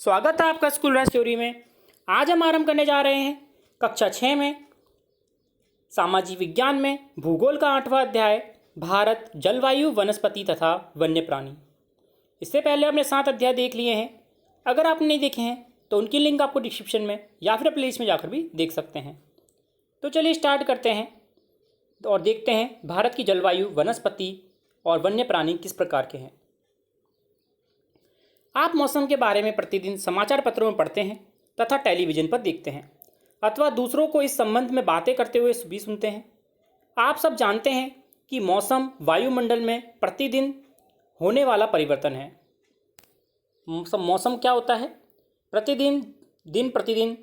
स्वागत है आपका स्कूल राइज स्टोरी में। आज हम आरंभ करने जा रहे हैं कक्षा 6 में सामाजिक विज्ञान में भूगोल का 8वां अध्याय भारत, जलवायु, वनस्पति तथा वन्य प्राणी। इससे पहले हमने 7 अध्याय देख लिए हैं। अगर आपने नहीं देखे हैं तो उनकी लिंक आपको डिस्क्रिप्शन में या फिर प्लेलिस्ट में जाकर भी देख सकते हैं। तो चलिए स्टार्ट करते हैं और देखते हैं भारत की जलवायु, वनस्पति और वन्य प्राणी किस प्रकार के हैं। आप मौसम के बारे में प्रतिदिन समाचार पत्रों में पढ़ते हैं तथा टेलीविज़न पर देखते हैं अथवा दूसरों को इस संबंध में बातें करते हुए भी सुनते हैं। आप सब जानते हैं कि मौसम वायुमंडल में प्रतिदिन होने वाला परिवर्तन है। मौसम क्या होता है? दिन प्रतिदिन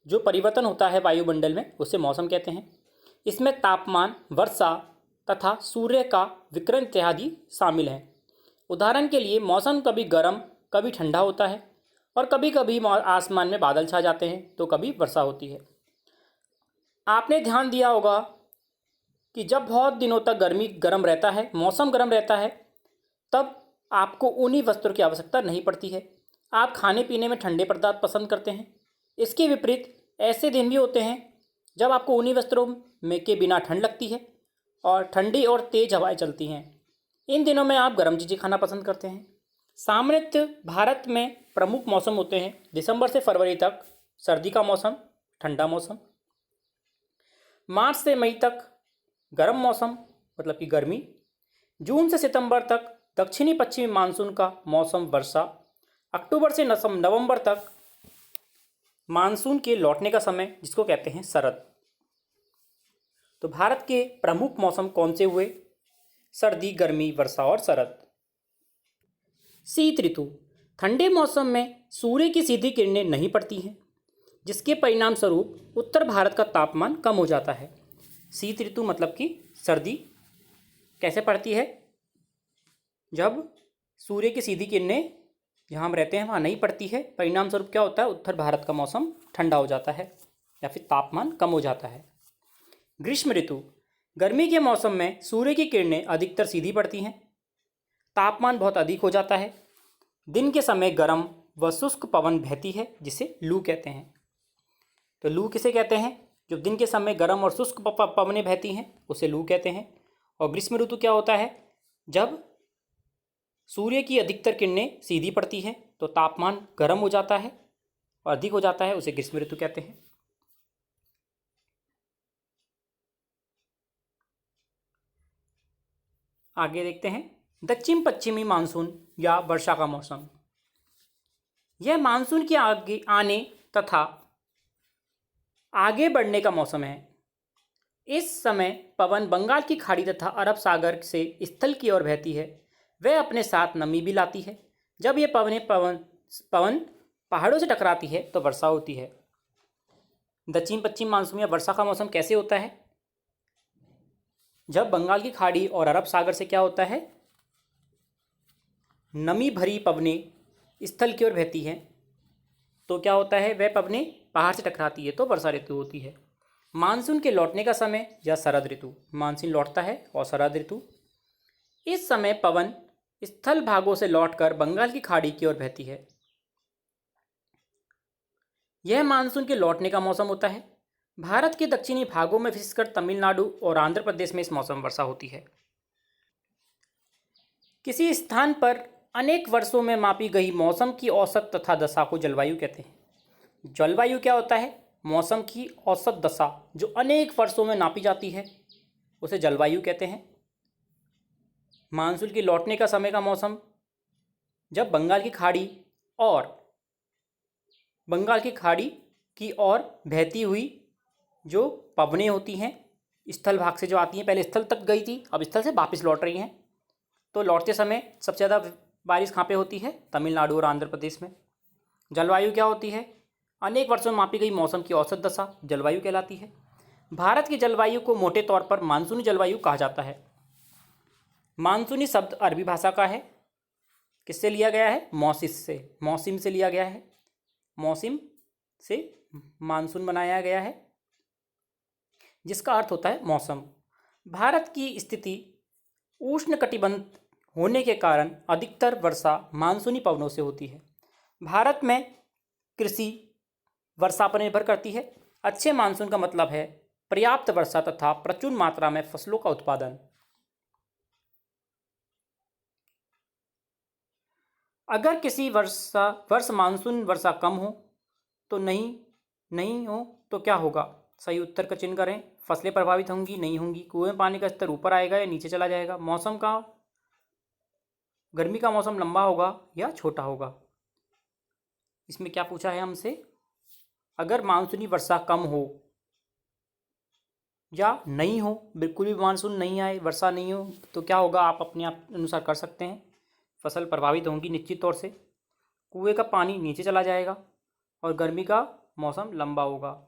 जो परिवर्तन होता है वायुमंडल में उसे मौसम कहते हैं। इसमें तापमान, वर्षा तथा सूर्य का विकिरण इत्यादि शामिल हैं। उदाहरण के लिए मौसम कभी गर्म कभी ठंडा होता है और कभी कभी आसमान में बादल छा जाते हैं तो कभी वर्षा होती है। आपने ध्यान दिया होगा कि जब बहुत दिनों तक मौसम गर्म रहता है तब आपको ऊनी वस्त्रों की आवश्यकता नहीं पड़ती है। आप खाने पीने में ठंडे पदार्थ पसंद करते हैं। इसके विपरीत ऐसे दिन भी होते हैं जब आपको ऊनी वस्त्रों में के बिना ठंड लगती है और ठंडी और तेज हवाएं चलती हैं। इन दिनों में आप गर्म चीज़ें खाना पसंद करते हैं। सामान्यतः भारत में प्रमुख मौसम होते हैं दिसंबर से फरवरी तक सर्दी का मौसम, ठंडा मौसम। मार्च से मई तक गर्म मौसम मतलब कि गर्मी। जून से सितंबर तक दक्षिणी पश्चिमी मानसून का मौसम, वर्षा। अक्टूबर से नवंबर तक मानसून के लौटने का समय जिसको कहते हैं शरद। तो भारत के प्रमुख मौसम कौन से हुए? सर्दी, गर्मी, वर्षा और शरद। शीत ऋतु। ठंडे मौसम में सूर्य की सीधी किरणें नहीं पड़ती हैं जिसके परिणाम स्वरूप उत्तर भारत का तापमान कम हो जाता है। शीत ऋतु मतलब कि सर्दी कैसे पड़ती है? जब सूर्य की सीधी किरणें जहाँ हम रहते हैं वहाँ नहीं पड़ती है, परिणाम स्वरूप क्या होता है? उत्तर भारत का मौसम ठंडा हो जाता है या फिर तापमान कम हो जाता है। ग्रीष्म ऋतु। गर्मी के मौसम में सूर्य की किरणें अधिकतर सीधी पड़ती हैं, तापमान बहुत अधिक हो जाता है। दिन के समय गर्म व शुष्क पवन बहती है जिसे लू कहते हैं। तो लू किसे कहते हैं? जो दिन के समय गर्म और शुष्क पवनें बहती हैं उसे लू कहते हैं। और ग्रीष्म ऋतु क्या होता है? जब सूर्य की अधिकतर किरणें सीधी पड़ती हैं तो तापमान गर्म हो जाता है और अधिक हो जाता है, उसे ग्रीष्म ऋतु कहते हैं। आगे देखते हैं दक्षिण पश्चिमी मानसून या वर्षा का मौसम। यह मानसून के आगे आने तथा आगे बढ़ने का मौसम है। इस समय पवन बंगाल की खाड़ी तथा अरब सागर से स्थल की ओर बहती है। वह अपने साथ नमी भी लाती है। जब यह पवन पहाड़ों से टकराती है तो वर्षा होती है। दक्षिण पश्चिम मानसून या वर्षा का मौसम कैसे होता है? जब बंगाल की खाड़ी और अरब सागर से क्या होता है? नमी भरी पवनें स्थल की ओर बहती हैं तो क्या होता है? वह पवनें पहाड़ से टकराती है तो वर्षा ऋतु होती है। मानसून के लौटने का समय या शरद ऋतु। मानसून लौटता है और शरद ऋतु। इस समय पवन स्थल भागों से लौटकर बंगाल की खाड़ी की ओर बहती है। यह मानसून के लौटने का मौसम होता है। भारत के दक्षिणी भागों में विशेषकर तमिलनाडु और आंध्र प्रदेश में इस मौसम वर्षा होती है। किसी स्थान पर अनेक वर्षों में मापी गई मौसम की औसत तथा दशा को जलवायु कहते हैं। जलवायु क्या होता है? मौसम की औसत दशा जो अनेक वर्षों में नापी जाती है उसे जलवायु कहते हैं। मानसून के लौटने का समय का मौसम जब बंगाल की खाड़ी की ओर बहती हुई जो पवनें होती हैं स्थल भाग से जो आती हैं, पहले स्थल तक गई थी अब स्थल से वापस लौट रही हैं, तो लौटते समय सबसे ज़्यादा बारिश कहाँ पे होती है? तमिलनाडु और आंध्र प्रदेश में। जलवायु क्या होती है? अनेक वर्षों में मापी गई मौसम की औसत दशा जलवायु कहलाती है। भारत की जलवायु को मोटे तौर पर मानसूनी जलवायु कहा जाता है। मानसूनी शब्द अरबी भाषा का है। किससे लिया गया है? मौसिम से लिया गया है। मौसिम से मानसून बनाया गया है जिसका अर्थ होता है मौसम। भारत की स्थिति उष्णकटिबंध होने के कारण अधिकतर वर्षा मानसूनी पवनों से होती है। भारत में कृषि वर्षा पर निर्भर करती है। अच्छे मानसून का मतलब है पर्याप्त वर्षा तथा प्रचुर मात्रा में फसलों का उत्पादन। अगर किसी वर्ष मानसून वर्षा कम हो तो नहीं नहीं हो तो क्या होगा? सही उत्तर का चिन्ह करें। फसलें प्रभावित होंगी, नहीं होंगी। कुएं में पानी का स्तर ऊपर आएगा या नीचे चला जाएगा। गर्मी का मौसम लंबा होगा या छोटा होगा। इसमें क्या पूछा है हमसे? अगर मानसूनी वर्षा कम हो या नहीं हो, बिल्कुल भी मानसून नहीं आए, वर्षा नहीं हो, तो क्या होगा? आप अपने आप अनुसार कर सकते हैं। फसल प्रभावित होंगी निश्चित तौर से। कुएं का पानी नीचे चला जाएगा और गर्मी का मौसम लंबा होगा।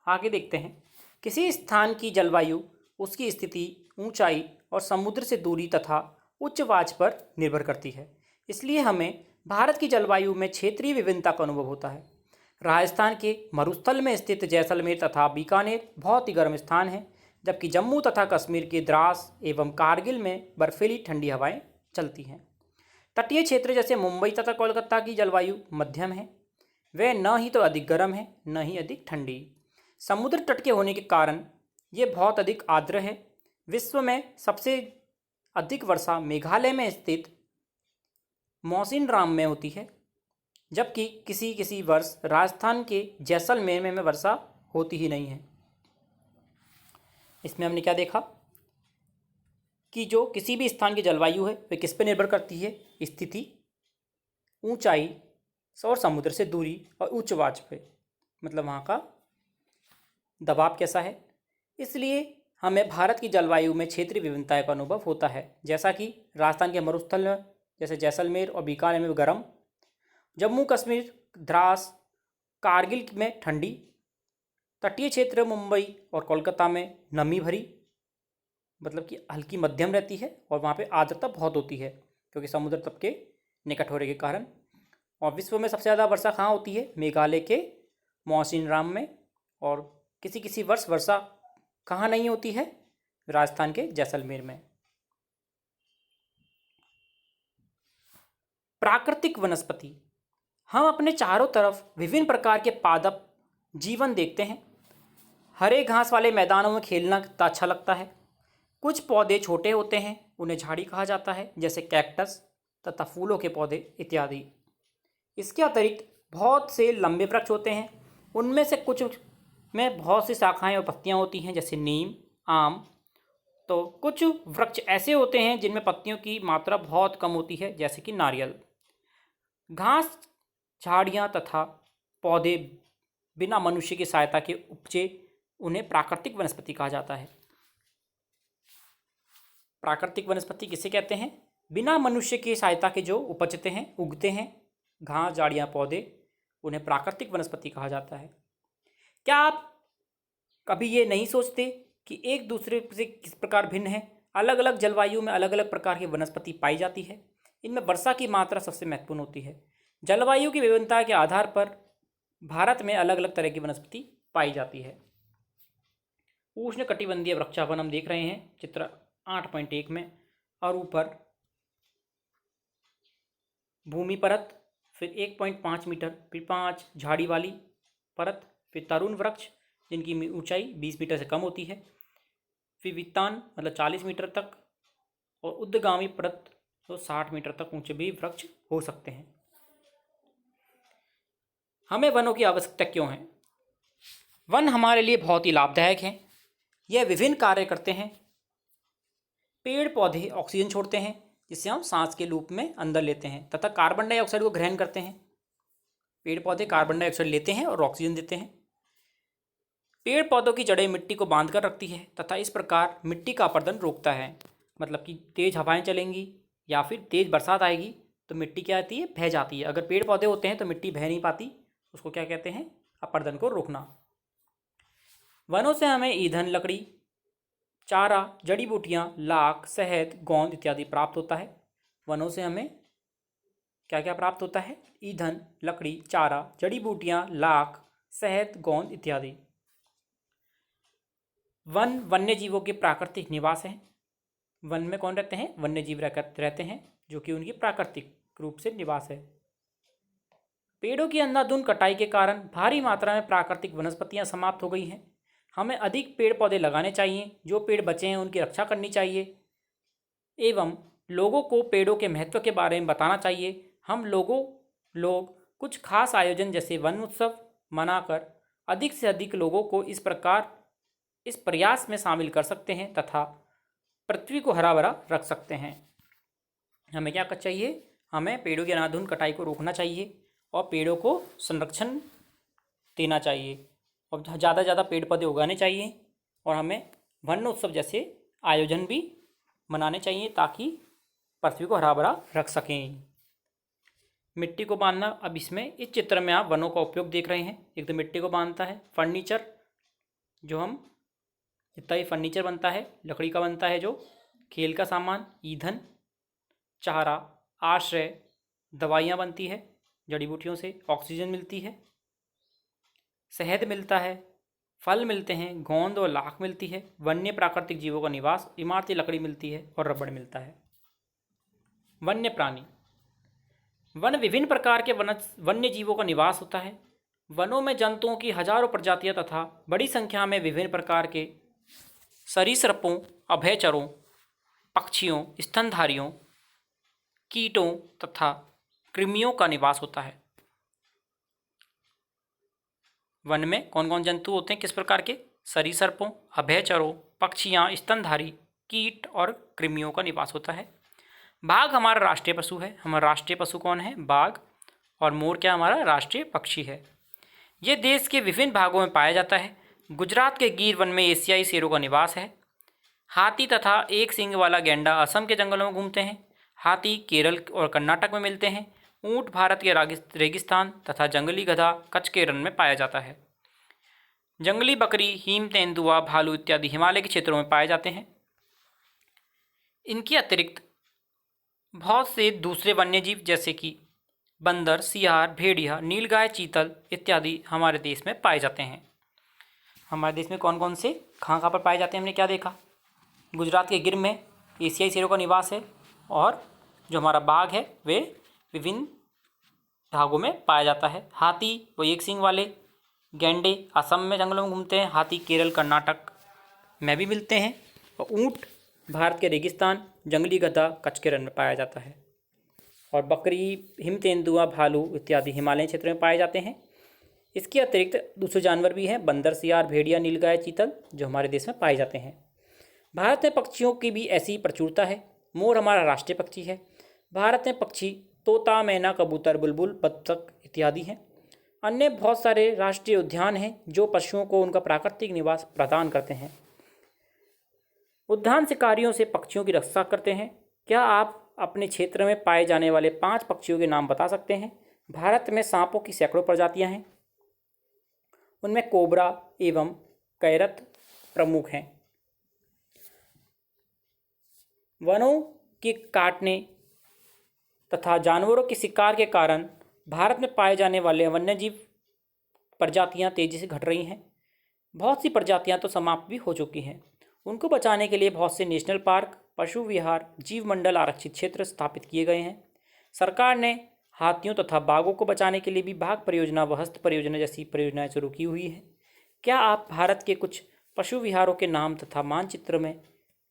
आगे देखते हैं। किसी स्थान की जलवायु उसकी स्थिति, ऊंचाई और समुद्र से दूरी तथा उच्च वाच पर निर्भर करती है। इसलिए हमें भारत की जलवायु में क्षेत्रीय विभिन्नता का अनुभव होता है। राजस्थान के मरुस्थल में स्थित जैसलमेर तथा बीकानेर बहुत ही गर्म स्थान है, जबकि जम्मू तथा कश्मीर के द्रास एवं कारगिल में बर्फीली ठंडी हवाएं चलती हैं। तटीय क्षेत्र जैसे मुंबई तथा कोलकाता की जलवायु मध्यम है। वह न ही तो अधिक गर्म है, न ही अधिक ठंडी। समुद्र तट के होने के कारण ये बहुत अधिक आर्द्र है। विश्व में सबसे अधिक वर्षा मेघालय में स्थित मौसिनराम में होती है, जबकि किसी किसी वर्ष राजस्थान के जैसलमेर में वर्षा होती ही नहीं है। इसमें हमने क्या देखा कि जो किसी भी स्थान की जलवायु है वह किस पर निर्भर करती है? स्थिति, ऊंचाई और समुद्र से दूरी और उच्च वाच पे, मतलब वहाँ का दबाव कैसा है। इसलिए हमें भारत की जलवायु में क्षेत्रीय विभिन्नता का अनुभव होता है। जैसा कि राजस्थान के मरुस्थल में जैसे जैसलमेर और बीकानेर में गर्म, जम्मू कश्मीर, द्रास, कारगिल में ठंडी, तटीय क्षेत्र मुंबई और कोलकाता में नमी भरी, मतलब कि हल्की मध्यम रहती है और वहाँ पे आर्द्रता बहुत होती है क्योंकि समुद्र तट के निकट होने के कारण। और विश्व में सबसे ज़्यादा वर्षा कहाँ होती है? मेघालय के मौसिनराम में। और किसी किसी वर्ष वर्षा कहाँ नहीं होती है? राजस्थान के जैसलमेर में। प्राकृतिक वनस्पति। हम अपने चारों तरफ विभिन्न प्रकार के पादप जीवन देखते हैं। हरे घास वाले मैदानों में खेलना कितना अच्छा लगता है। कुछ पौधे छोटे होते हैं, उन्हें झाड़ी कहा जाता है, जैसे कैक्टस तथा फूलों के पौधे इत्यादि। इसके अतिरिक्त बहुत से लंबे वृक्ष होते हैं, उनमें से कुछ में बहुत सी शाखाएं और पत्तियां होती हैं, जैसे नीम, आम। तो कुछ वृक्ष ऐसे होते हैं जिनमें पत्तियों की मात्रा बहुत कम होती है, जैसे कि नारियल। घास, झाड़ियाँ तथा पौधे बिना मनुष्य की सहायता के उपजे, उन्हें प्राकृतिक वनस्पति कहा जाता है। प्राकृतिक वनस्पति किसे कहते हैं? बिना मनुष्य की सहायता के जो उपजते हैं, उगते हैं, घास, झाड़ियाँ, पौधे, उन्हें प्राकृतिक वनस्पति कहा जाता है। क्या आप कभी ये नहीं सोचते कि एक दूसरे से किस प्रकार भिन्न है? अलग अलग जलवायु में अलग अलग प्रकार की वनस्पति पाई जाती है। इनमें वर्षा की मात्रा सबसे महत्वपूर्ण होती है। जलवायु की विभिन्नता के आधार पर भारत में अलग अलग तरह की वनस्पति पाई जाती है। उष्णकटिबंधीय वृक्षावन हम देख रहे हैं चित्र 8.1 में। और ऊपर भूमि परत, फिर 1.5 मीटर, फिर 5 झाड़ी वाली परत, फिर तरुण वृक्ष जिनकी ऊंचाई 20 मीटर से कम होती है, फिर वित्तान मतलब 40 मीटर तक, और उद्गामी परत तो 60 मीटर तक ऊंचे भी वृक्ष हो सकते हैं। हमें वनों की आवश्यकता क्यों है? वन हमारे लिए बहुत ही लाभदायक हैं। यह विभिन्न कार्य करते हैं। पेड़ पौधे ऑक्सीजन छोड़ते हैं जिसे हम सांस के रूप में अंदर लेते हैं, तथा कार्बन डाइऑक्साइड को ग्रहण करते हैं। पेड़ पौधे कार्बन डाइऑक्साइड लेते हैं और ऑक्सीजन देते हैं। पेड़ पौधों की जड़ें मिट्टी को बांध कर रखती है तथा इस प्रकार मिट्टी का अपरदन रोकता है। मतलब कि तेज हवाएं चलेंगी या फिर तेज बरसात आएगी तो मिट्टी क्या आती है? बह जाती है। अगर पेड़ पौधे होते हैं तो मिट्टी बह नहीं पाती, उसको क्या कहते हैं? अपरदन को रोकना। वनों से हमें ईंधन, लकड़ी, चारा, जड़ी बूटियाँ, लाख, शहद, गोंद इत्यादि प्राप्त होता है। वनों से हमें क्या क्या प्राप्त होता है? ईंधन, लकड़ी, चारा, जड़ी बूटियाँ, लाख, शहद, गोंद इत्यादि। वन वन्य जीवों के प्राकृतिक निवास हैं। वन में कौन रहते हैं? वन्य जीव रहते हैं, जो कि उनकी प्राकृतिक रूप से निवास है। पेड़ों की अंधाधुंध कटाई के कारण भारी मात्रा में प्राकृतिक वनस्पतियां समाप्त हो गई हैं। हमें अधिक पेड़ पौधे लगाने चाहिए, जो पेड़ बचे हैं उनकी रक्षा करनी चाहिए एवं लोगों को पेड़ों के महत्व के बारे में बताना चाहिए। हम लोग कुछ खास आयोजन जैसे वन उत्सव मनाकर अधिक से अधिक लोगों को इस प्रयास में शामिल कर सकते हैं तथा पृथ्वी को हरा भरा रख सकते हैं। हमें क्या करना चाहिए? हमें पेड़ों की अंधाधुंध कटाई को रोकना चाहिए और पेड़ों को संरक्षण देना चाहिए और ज़्यादा से ज़्यादा पेड़ पौधे उगाने चाहिए और हमें वन उत्सव जैसे आयोजन भी मनाने चाहिए ताकि पृथ्वी को हरा भरा रख सकें। मिट्टी को बांधना, अब इसमें इस चित्र में आप वनों का उपयोग देख रहे हैं। एक तो मिट्टी को बांधता है, फर्नीचर जो हम जितना भी फर्नीचर बनता है लकड़ी का बनता है, जो खेल का सामान, ईंधन, चारा, आश्रय, दवाइयाँ बनती है, जड़ी बूटियों से ऑक्सीजन मिलती है, शहद मिलता है, फल मिलते हैं, गोंद और लाख मिलती है, वन्य प्राकृतिक जीवों का निवास, इमारती लकड़ी मिलती है और रबड़ मिलता है। वन्य प्राणी, वन विभिन्न प्रकार के वन्य जीवों का निवास होता है। वनों में जंतुओं की हजारों प्रजातियां तथा बड़ी संख्या में विभिन्न प्रकार के सरीसृपों, अभयचरों, पक्षियों, स्तनधारियों, कीटों तथा कृमियों का निवास होता है। वन में कौन कौन जंतु होते हैं, किस प्रकार के? सरीसृपों, अभयचरों, पक्षियाँ, स्तनधारी, कीट और कृमियों का निवास होता है। बाघ हमारा राष्ट्रीय पशु है। हमारा राष्ट्रीय पशु कौन है? बाघ। और मोर क्या हमारा राष्ट्रीय पक्षी है। ये देश के विभिन्न भागों में पाया जाता है। गुजरात के गिर वन में एशियाई शेरों का निवास है। हाथी तथा एक सींग वाला गैंडा असम के जंगलों में घूमते हैं। हाथी केरल और कर्नाटक में मिलते हैं। ऊंट भारत के रेगिस्तान तथा जंगली गधा कच्छ के रण में पाया जाता है। जंगली बकरी, हिम तेंदुआ, भालू इत्यादि हिमालय के क्षेत्रों में पाए जाते हैं। इनके अतिरिक्त बहुत से दूसरे वन्यजीव जैसे कि बंदर, सियार, भेड़िया, नीलगाय, चीतल इत्यादि हमारे देश में पाए जाते हैं। हमारे देश में कौन कौन से कहाँ पर पाए जाते हैं हमने क्या देखा? गुजरात के गिर में एशियाई शेरों का निवास है और जो हमारा बाघ है वे विभिन्न भागों में पाया जाता है। हाथी वो एक सींग वाले, गैंडे असम में जंगलों में घूमते हैं। हाथी केरल कर्नाटक में भी मिलते हैं और ऊँट भारत के रेगिस्तान, जंगली गधा कच्छ के रण में पाया जाता है। और बकरी, हिम तेंदुआ, भालू इत्यादि हिमालयी क्षेत्र में पाए जाते हैं। इसके अतिरिक्त दूसरे जानवर भी हैं, बंदर, सियार, भेड़िया, नीलगाय, चीतल जो हमारे देश में पाए जाते हैं। भारत में पक्षियों की भी ऐसी प्रचुरता है। मोर हमारा राष्ट्रीय पक्षी है। भारत में पक्षी तोता, मैना, कबूतर, बुलबुल, बत्तख इत्यादि हैं। अन्य बहुत सारे राष्ट्रीय उद्यान हैं जो पशुओं को उनका प्राकृतिक निवास प्रदान करते हैं। उद्यान शिकारियों से पक्षियों की रक्षा करते हैं। क्या आप अपने क्षेत्र में पाए जाने वाले 5 पक्षियों के नाम बता सकते हैं? भारत में सांपों की सैकड़ों प्रजातियां हैं, उनमें कोबरा एवं कैरत प्रमुख हैं। वनों के काटने तथा जानवरों के शिकार के कारण भारत में पाए जाने वाले वन्यजीव प्रजातियां तेजी से घट रही हैं। बहुत सी प्रजातियां तो समाप्त भी हो चुकी हैं। उनको बचाने के लिए बहुत से नेशनल पार्क, पशु विहार, जीव मंडल आरक्षित क्षेत्र स्थापित किए गए हैं। सरकार ने हाथियों तथा बाघों को बचाने के लिए भी बाघ परियोजना व हस्त परियोजना जैसी परियोजनाएं शुरू की हुई हैं। क्या आप भारत के कुछ पशु विहारों के नाम तथा मानचित्र में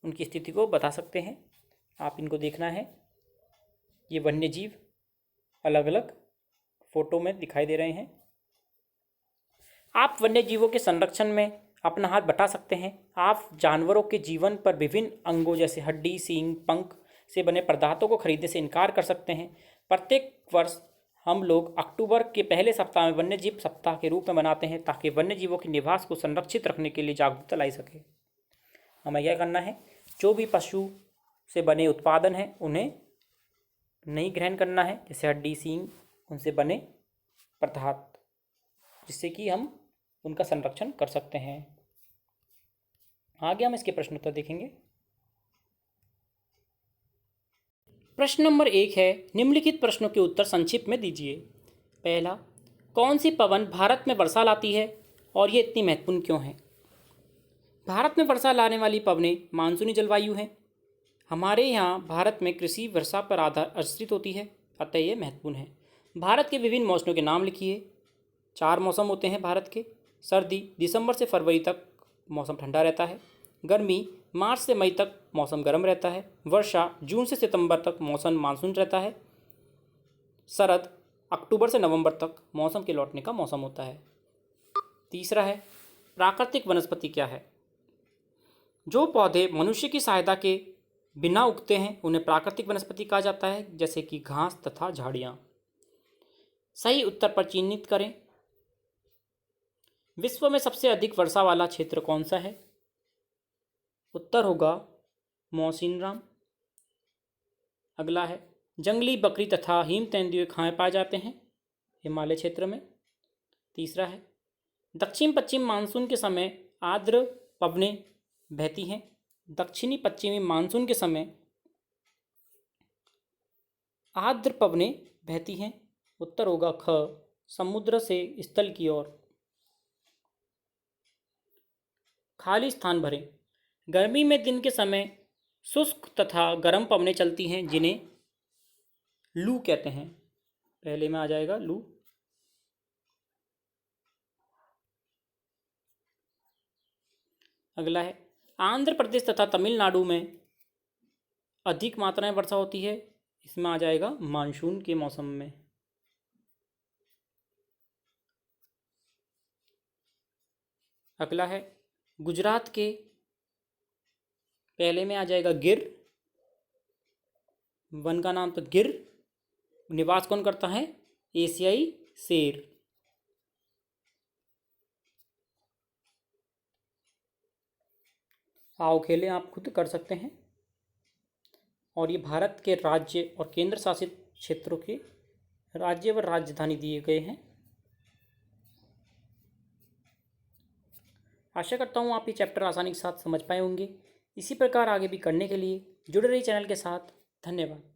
उनकी स्थिति को बता सकते हैं? आप इनको देखना है। ये वन्य जीव अलग अलग फोटो में दिखाई दे रहे हैं। आप वन्य जीवों के संरक्षण में अपना हाथ बटा सकते हैं। आप जानवरों के जीवन पर विभिन्न अंगों जैसे हड्डी, सींग, पंख से बने पदार्थों को खरीदने से इनकार कर सकते हैं। प्रत्येक वर्ष हम लोग अक्टूबर के पहले सप्ताह में वन्य जीव सप्ताह के रूप में मनाते हैं ताकि वन्य जीवों के निवास को संरक्षित रखने के लिए जागरूकता लाई सके। हमें क्या करना है? जो भी पशु से बने उत्पादन हैं उन्हें नहीं ग्रहण करना है, जैसे हड्डी, सींग, उनसे बने पदार्थ, जिससे कि हम उनका संरक्षण कर सकते हैं। आगे हम इसके प्रश्न उत्तर देखेंगे। प्रश्न नंबर 1 है, निम्नलिखित प्रश्नों के उत्तर संक्षिप्त में दीजिए। पहला, कौन सी पवन भारत में वर्षा लाती है और ये इतनी महत्वपूर्ण क्यों है? भारत में वर्षा लाने वाली पवनें मानसूनी जलवायु हैं। हमारे यहाँ भारत में कृषि वर्षा पर आश्रित होती है। अतः ये महत्वपूर्ण है। भारत के विभिन्न मौसमों के नाम लिखिए। 4 मौसम होते हैं भारत के। सर्दी दिसंबर से फरवरी तक मौसम ठंडा रहता है। गर्मी मार्च से मई तक मौसम गर्म रहता है। वर्षा जून से सितंबर तक मौसम मानसून रहता है। शरद अक्टूबर से नवंबर तक मौसम के लौटने का मौसम होता है। तीसरा है प्राकृतिक वनस्पति क्या है। जो पौधे मनुष्य की सहायता के बिना उगते हैं उन्हें प्राकृतिक वनस्पति कहा जाता है, जैसे कि घास तथा झाड़ियाँ। सही उत्तर पर चिन्हित करें। विश्व में सबसे अधिक वर्षा वाला क्षेत्र कौन सा है। उत्तर होगा मौसिनराम। अगला है जंगली बकरी तथा हिम तेंदुए कहाँ पाए जाते हैं। हिमालय क्षेत्र में। तीसरा है दक्षिण पश्चिम मानसून के समय आर्द्र पवनें बहती हैं। दक्षिणी पश्चिमी मानसून के समय आर्द्र पवनें बहती हैं। उत्तर होगा ख समुद्र से स्थल की ओर। खाली स्थान भरें। गर्मी में दिन के समय शुष्क तथा गर्म पवनें चलती हैं, जिन्हें लू कहते हैं। पहले में आ जाएगा लू। अगला है आंध्र प्रदेश तथा तमिलनाडु में अधिक मात्रा में वर्षा होती है। इसमें आ जाएगा मानसून के मौसम में। अगला है गुजरात के पहले में आ जाएगा गिर। वन का नाम तो गिर। निवास कौन करता है। एशियाई शेर। आओ खेलें, आप खुद कर सकते हैं। और ये भारत के राज्य और केंद्र शासित क्षेत्रों के राज्य व राजधानी दिए गए हैं। आशा करता हूँ आप ये चैप्टर आसानी के साथ समझ पाए होंगे। इसी प्रकार आगे भी करने के लिए जुड़े रहिए चैनल के साथ। धन्यवाद।